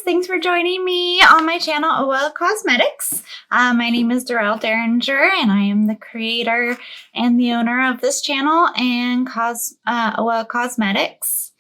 thanks for joining me on my channel, OL Cosmetics. My name is Darrell Derringer, and I am the creator and the owner of this channel and OL Cosmetics.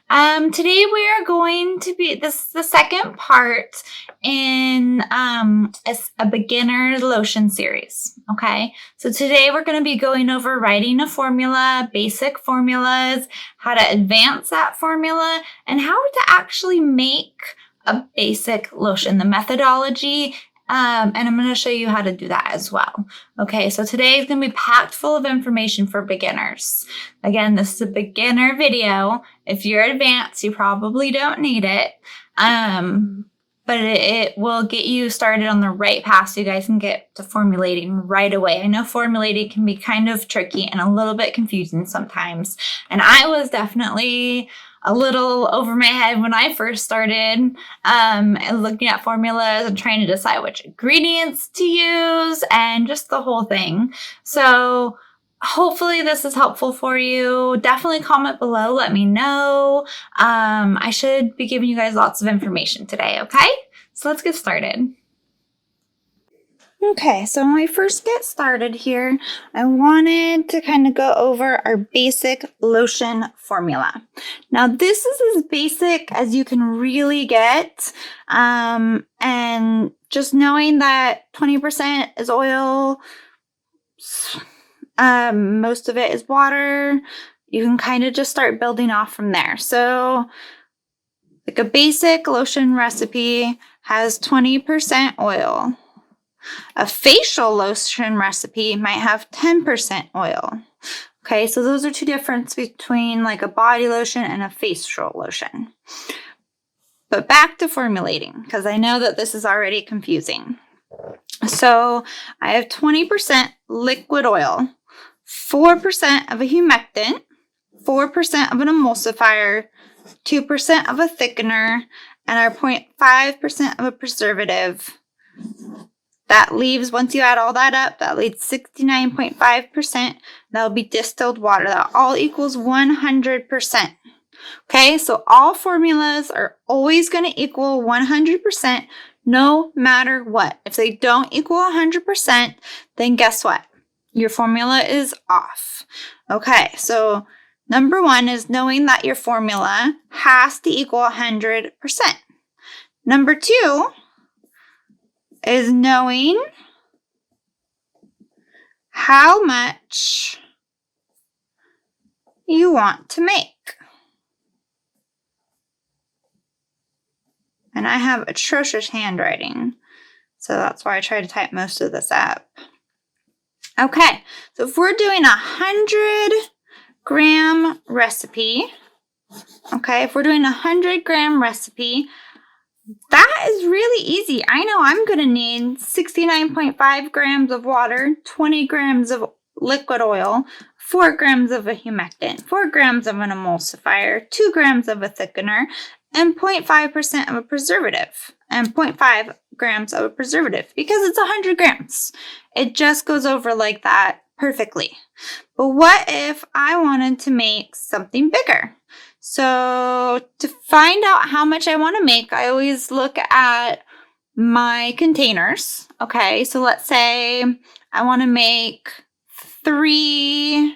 Today we are going to be, this is the second part in a beginner lotion series, okay? So today we're going to be going over writing a formula, basic formulas, how to advance that formula, and how to actually make a basic lotion, the methodology, and I'm going to show you how to do that as well. Okay, so today is going to be packed full of information for beginners. Again, this is a beginner video. If you're advanced, you probably don't need it, but it will get you started on the right path so you guys can get to formulating right away. I know formulating can be kind of tricky and a little bit confusing sometimes, and I was definitely a little over my head when I first started looking at formulas and trying to decide which ingredients to use and just the whole thing. So hopefully this is helpful for you. Definitely comment below. Let me know. I should be giving you guys lots of information today, okay? So let's get started. Okay, so when we first get started here, I wanted to kind of go over our basic lotion formula. Now, this is as basic as you can really get, and just knowing that 20% is oil, most of it is water, you can kind of just start building off from there. So, like a basic lotion recipe has 20% oil. A facial lotion recipe might have 10% oil. Okay, so those are two differences between like a body lotion and a facial lotion. But back to formulating, because I know that this is already confusing. So I have 20% liquid oil, 4% of a humectant, 4% of an emulsifier, 2% of a thickener, and our 0.5% of a preservative. That leaves, once you add all that up, that leaves 69.5%. That'll be distilled water. That all equals 100%. Okay, so all formulas are always going to equal 100% no matter what. If they don't equal 100%, then guess what? Your formula is off. Okay, so number one is knowing that your formula has to equal 100%. Number two is knowing how much you want to make. And I have atrocious handwriting, so that's why I try to type most of this up. Okay, so if we're doing 100-gram recipe, okay, if we're doing 100-gram recipe, that is really easy. I know I'm going to need 69.5 grams of water, 20 grams of liquid oil, 4 grams of a humectant, 4 grams of an emulsifier, 2 grams of a thickener, and 0.5% of a preservative, and 0.5 grams of a preservative, because it's 100 grams. It just goes over like that perfectly. But what if I wanted to make something bigger? So to find out how much I want to make, I always look at my containers. Okay, so let's say I want to make 3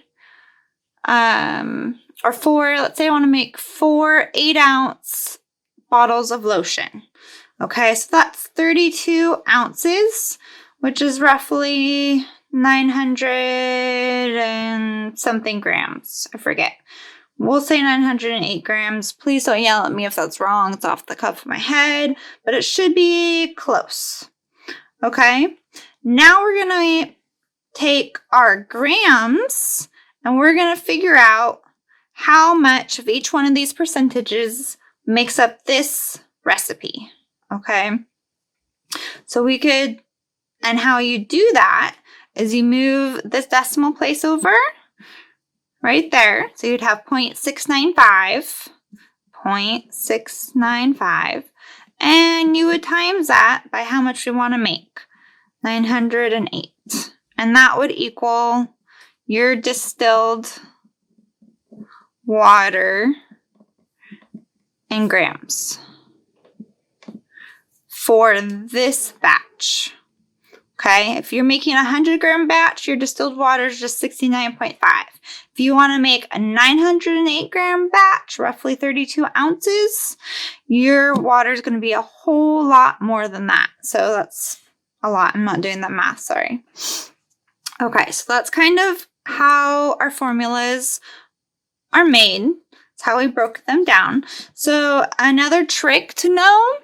or 4, let's say I want to make 4 8-ounce bottles of lotion. Okay, so that's 32 ounces, which is roughly 900 and something grams. I forget. We'll say 908 grams. Please don't yell at me if that's wrong. It's off the cuff of my head, but it should be close. Okay, now we're going to take our grams and we're going to figure out how much of each one of these percentages makes up this recipe. Okay, so we could, and how you do that is you move this decimal place over right there. So you'd have 0.695, 0.695, and you would times that by how much we want to make, 908. And that would equal your distilled water in grams. for this batch. Okay, if you're making a 100-gram batch, your distilled water is just 69.5. If you want to make a 908-gram batch, roughly 32 ounces, your water is going to be a whole lot more than that. So that's a lot. I'm not doing the math, sorry. Okay, so that's kind of how our formulas are made. That's how we broke them down. So another trick to know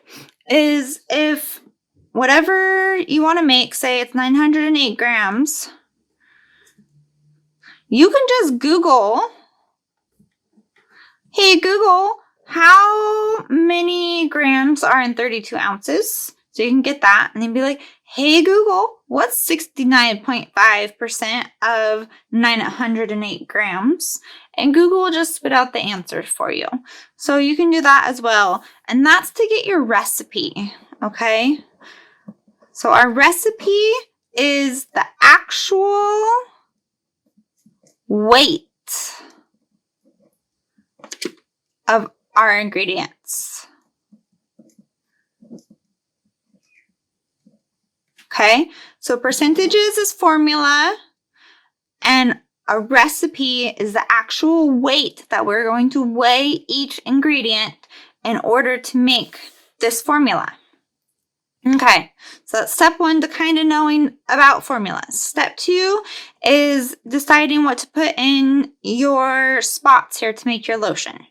is if whatever you want to make, say it's 908 grams, you can just Google, hey Google, how many grams are in 32 ounces? So you can get that and then be like, hey Google, what's 69.5% of 908 grams? And Google will just spit out the answers for you. So you can do that as well. And that's to get your recipe, okay? So our recipe is the actual weight of our ingredients. Okay, so percentages is formula, and a recipe is the actual weight that we're going to weigh each ingredient in order to make this formula. Okay, so that's step one to kind of knowing about formulas. Step two is deciding what to put in your spots here to make your lotion.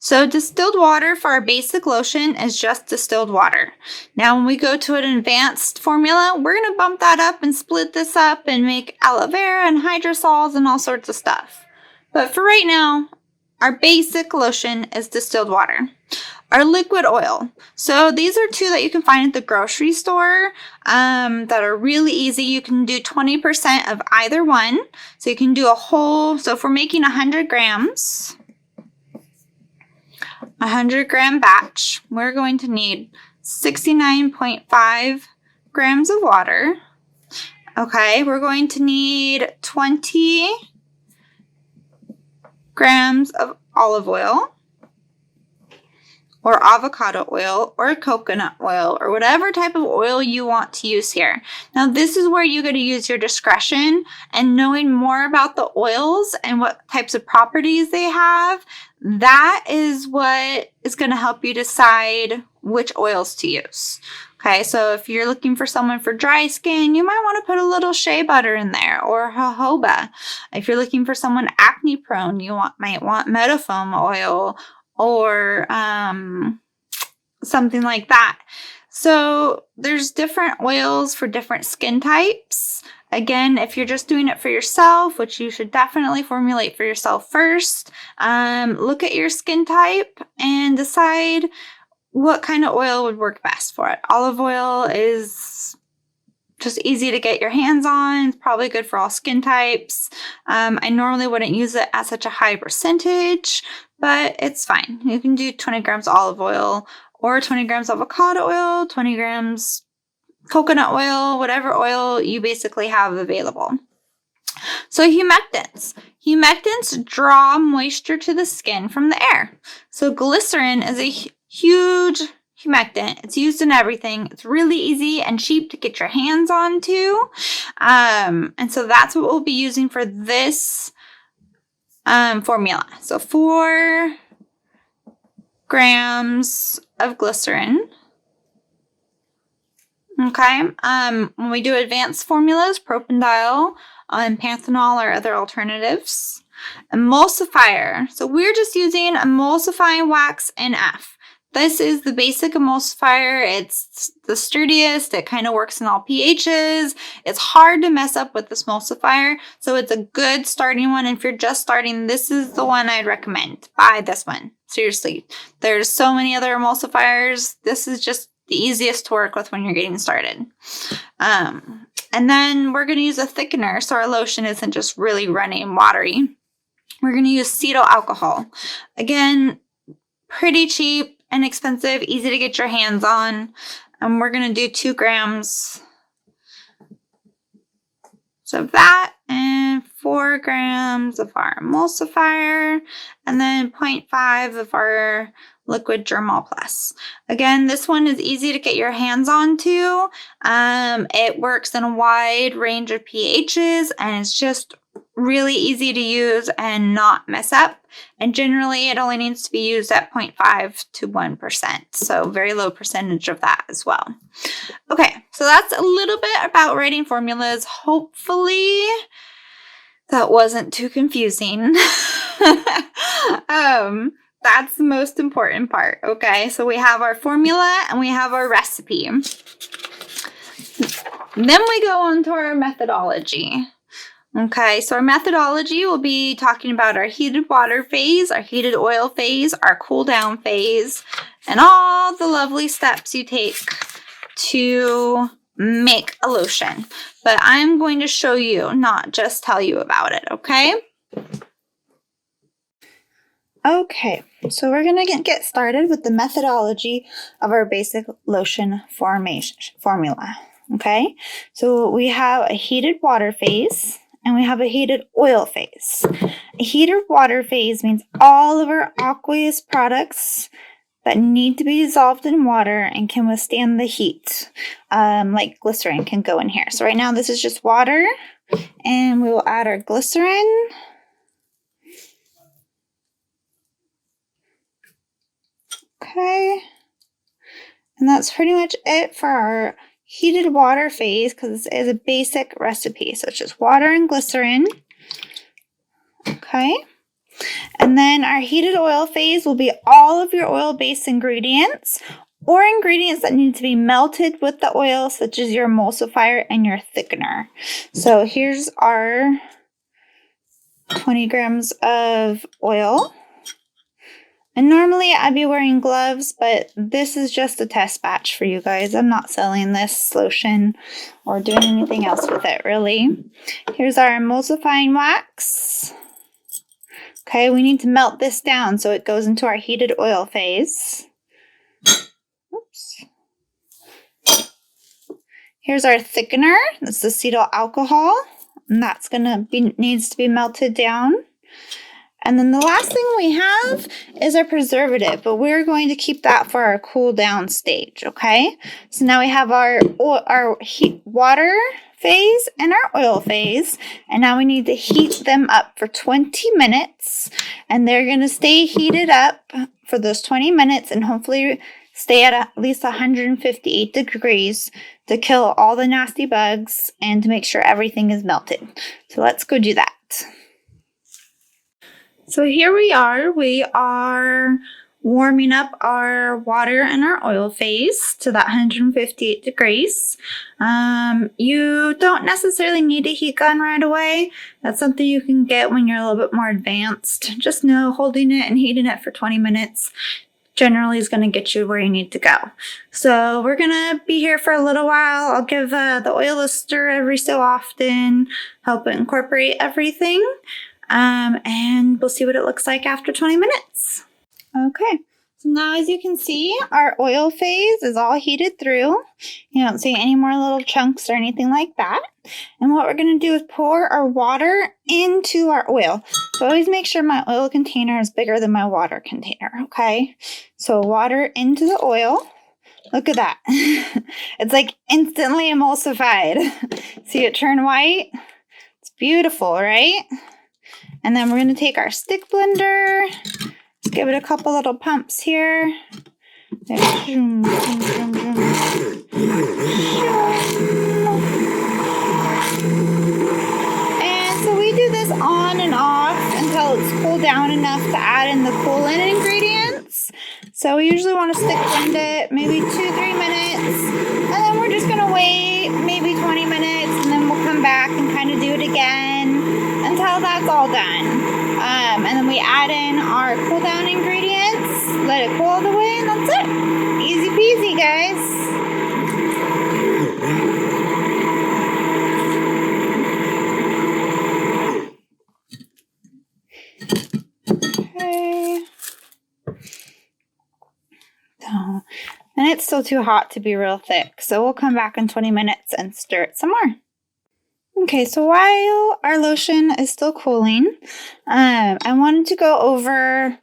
So distilled water for our basic lotion is just distilled water. Now when we go to an advanced formula, we're going to bump that up and split this up and make aloe vera and hydrosols and all sorts of stuff. But for right now, our basic lotion is distilled water. Our liquid oil. So these are two that you can find at the grocery store that are really easy. You can do 20% of either one. So you can do a whole, so if we're making 100 grams, 100-gram batch, we're going to need 69.5 grams of water. Okay, we're going to need 20 grams of olive oil, or avocado oil, or coconut oil, or whatever type of oil you want to use here. Now, this is where you're going to use your discretion, and knowing more about the oils and what types of properties they have, that is what is going to help you decide which oils to use. Okay, so if you're looking for someone for dry skin, you might want to put a little shea butter in there, or jojoba. If you're looking for someone acne prone, you might want metafoam oil, or something like that. So there's different oils for different skin types. Again, if you're just doing it for yourself, which you should definitely formulate for yourself first, look at your skin type and decide what kind of oil would work best for it. Olive oil is just easy to get your hands on. It's probably good for all skin types. I normally wouldn't use it at such a high percentage, but it's fine. You can do 20 grams olive oil, or 20 grams avocado oil, 20 grams coconut oil, whatever oil you basically have available. So humectants. Humectants draw moisture to the skin from the air. So glycerin is a huge humectant. It's used in everything. It's really easy and cheap to get your hands on too. And so that's what we'll be using for this formula. So 4 grams of glycerin. Okay. When we do advanced formulas, propanediol and panthenol are other alternatives. Emulsifier. So we're just using emulsifying wax NF. This is the basic emulsifier. It's the sturdiest. It kind of works in all pHs. It's hard to mess up with this emulsifier, so it's a good starting one. And if you're just starting, this is the one I'd recommend. Buy this one. Seriously. There's so many other emulsifiers. This is just the easiest to work with when you're getting started. And then we're going to use a thickener, so our lotion isn't just really runny and watery. We're going to use cetyl alcohol. Again, pretty cheap, inexpensive, easy to get your hands on. And we're going to do 2 grams of that, and 4 grams of our emulsifier, and then 0.5 of our Liquid Germall Plus. Again, this one is easy to get your hands onto. It works in a wide range of pHs, and it's just really easy to use and not mess up. And generally, it only needs to be used at 0.5 to 1%. So very low percentage of that as well. Okay, so that's a little bit about writing formulas. Hopefully, that wasn't too confusing. That's the most important part, okay? So we have our formula and we have our recipe. Then we go on to our methodology. Okay, so our methodology will be talking about our heated water phase, our heated oil phase, our cool down phase, and all the lovely steps you take to make a lotion. But I'm going to show you, not just tell you about it, okay? Okay, so we're going to get started with the methodology of our basic lotion formula, okay? So we have a heated water phase, and we have a heated oil phase. A heated water phase means all of our aqueous products that need to be dissolved in water and can withstand the heat, like glycerin can go in here. So right now this is just water, and we will add our glycerin. Okay, and that's pretty much it for our heated water phase, because this is a basic recipe. So it's just water and glycerin. Okay. And then our heated oil phase will be all of your oil-based ingredients or ingredients that need to be melted with the oil, such as your emulsifier and your thickener. So here's our 20 grams of oil. And normally I'd be wearing gloves, but this is just a test batch for you guys. I'm not selling this lotion or doing anything else with it, really. Here's our emulsifying wax. Okay, we need to melt this down so it goes into our heated oil phase. Oops. Here's our thickener. That's acetyl alcohol, and that's needs to be melted down. And then the last thing we have is our preservative, but we're going to keep that for our cool down stage, okay? So now we have our water phase and our oil phase, and now we need to heat them up for 20 minutes, and they're going to stay heated up for those 20 minutes and hopefully stay at least 158 degrees to kill all the nasty bugs and to make sure everything is melted. So let's go do that. So here we are warming up our water and our oil phase to that 158 degrees. You don't necessarily need a heat gun right away. That's something you can get when you're a little bit more advanced. Just know holding it and heating it for 20 minutes generally is going to get you where you need to go. So we're going to be here for a little while. I'll give the oil a stir every so often, help it incorporate everything. And we'll see what it looks like after 20 minutes. Okay, so now as you can see, our oil phase is all heated through. You don't see any more little chunks or anything like that. And what we're going to do is pour our water into our oil. So always make sure my oil container is bigger than my water container, okay? So water into the oil. Look at that. It's like instantly emulsified. See it turn white? It's beautiful, right? And then we're going to take our stick blender, let's give it a couple little pumps here. And so we do this on and off until it's cooled down enough to add in the cool-in ingredients. So we usually want to stick blend it maybe 2-3 minutes. And then we're just going to wait maybe 20 minutes, and then we'll come back and kind of do it again until that's all done. And then we add in our cool down ingredients, let it cool all the way, and that's it. Easy peasy, guys. Okay. So, and it's still too hot to be real thick, so we'll come back in 20 minutes and stir it some more. Okay, so while our lotion is still cooling, I wanted to go over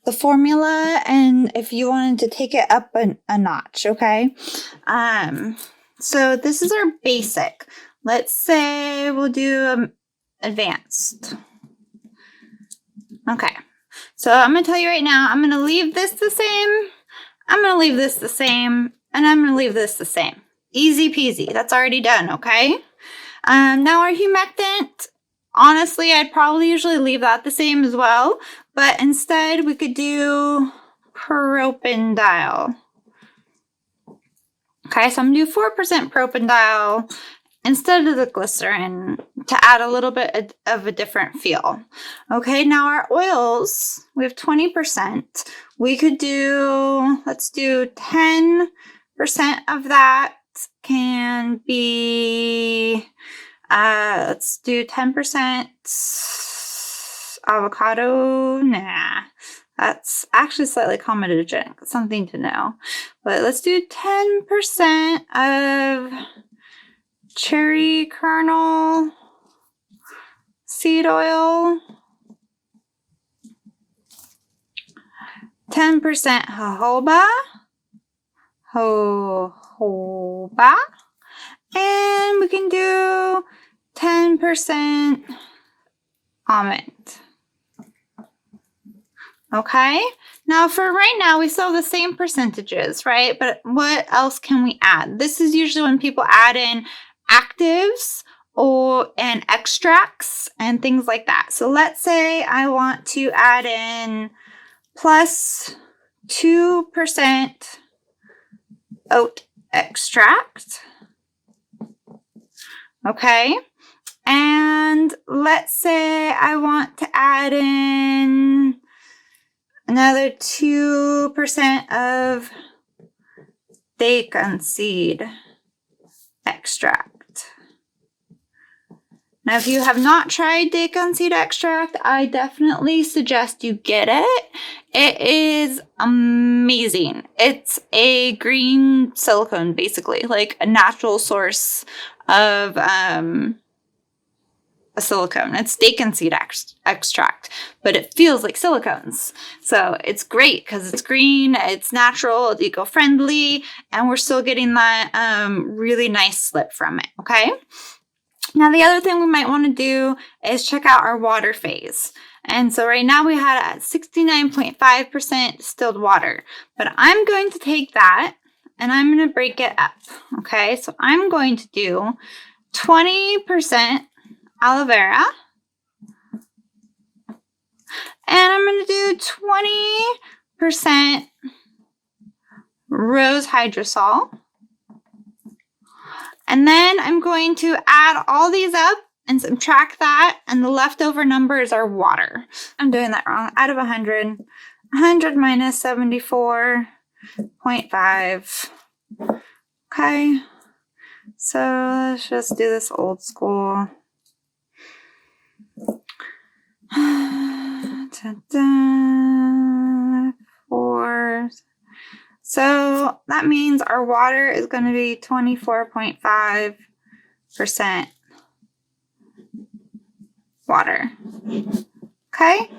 the formula and if you wanted to take it up a notch, okay? So this is our basic. Let's say we'll do advanced. Okay, so I'm going to tell you right now, I'm going to leave this the same, I'm going to leave this the same, and I'm going to leave this the same. Easy peasy. That's already done, okay? Now our humectant, honestly, I'd probably usually leave that the same as well, but instead we could do propanediol. Okay, so I'm going to do 4% propanediol instead of the glycerin to add a little bit of a different feel. Okay, now our oils, we have 20%. We could do, let's do 10% of that can be, let's do 10% avocado. Nah, that's actually slightly comedogenic, something to know. But let's do 10% of cherry kernel seed oil, 10% jojoba, and we can do 10% almond. Okay, now for right now, we still have the same percentages, right? But what else can we add? This is usually when people add in actives and extracts and things like that. So let's say I want to add in plus 2% oat extract. Okay, and let's say I want to add in another 2% of daikon seed extract. Now, if you have not tried daikon seed extract, I definitely suggest you get it. It is amazing. It's a green silicone, basically, like a natural source of a silicone. It's daikon seed extract, but it feels like silicones. So it's great because it's green, it's natural, it's eco-friendly, and we're still getting that really nice slip from it, okay? Now, the other thing we might want to do is check out our water phase. And so right now we had 69.5% distilled water, but I'm going to take that and I'm going to break it up, okay? So I'm going to do 20% aloe vera, and I'm going to do 20% rose hydrosol. And then I'm going to add all these up and subtract that, and the leftover number is our water. I'm doing that wrong. Out of 100, 100 minus 74.5. Okay, so let's just do this old school. Four. So that means our water is going to be 24.5% water. Okay?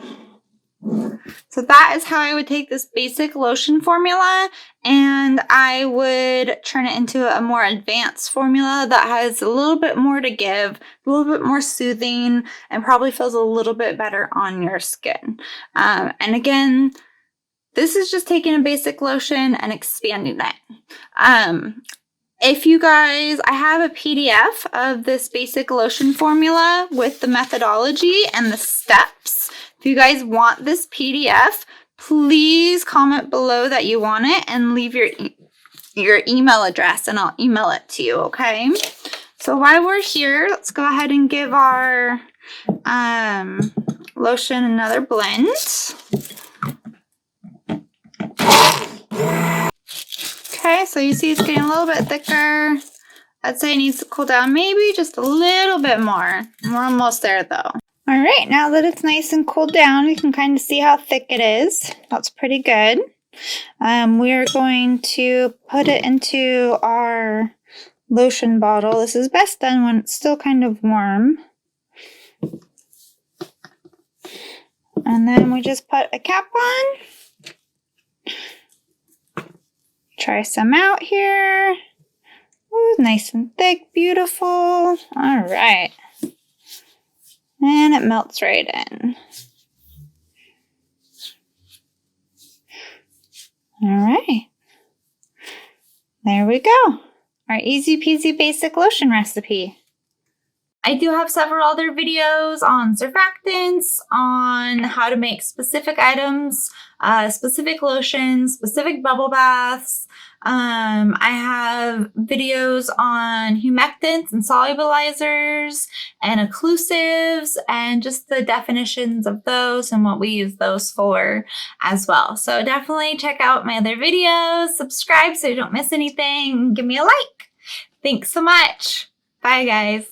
So that is how I would take this basic lotion formula and I would turn it into a more advanced formula that has a little bit more to give, a little bit more soothing, and probably feels a little bit better on your skin. And again, this is just taking a basic lotion and expanding it. If you guys, I have a PDF of this basic lotion formula with the methodology and the steps. If you guys want this PDF, please comment below that you want it and leave your email address and I'll email it to you, okay? So while we're here, let's go ahead and give our lotion another blend. Okay, so you see it's getting a little bit thicker. I'd say it needs to cool down maybe just a little bit more. We're almost there though. All right, now that it's nice and cooled down, you can kind of see how thick it is. That's pretty good. We're going to put it into our lotion bottle. This is best done when it's still kind of warm. And then we just put a cap on. Try some out here. Ooh, nice and thick, beautiful. All right. And it melts right in. All right. There we go. Our easy peasy basic lotion recipe. I do have several other videos on surfactants, on how to make specific items, specific lotions, specific bubble baths. I have videos on humectants and solubilizers and occlusives and just the definitions of those and what we use those for as well. So definitely check out my other videos, subscribe so you don't miss anything, give me a like. Thanks so much. Bye guys.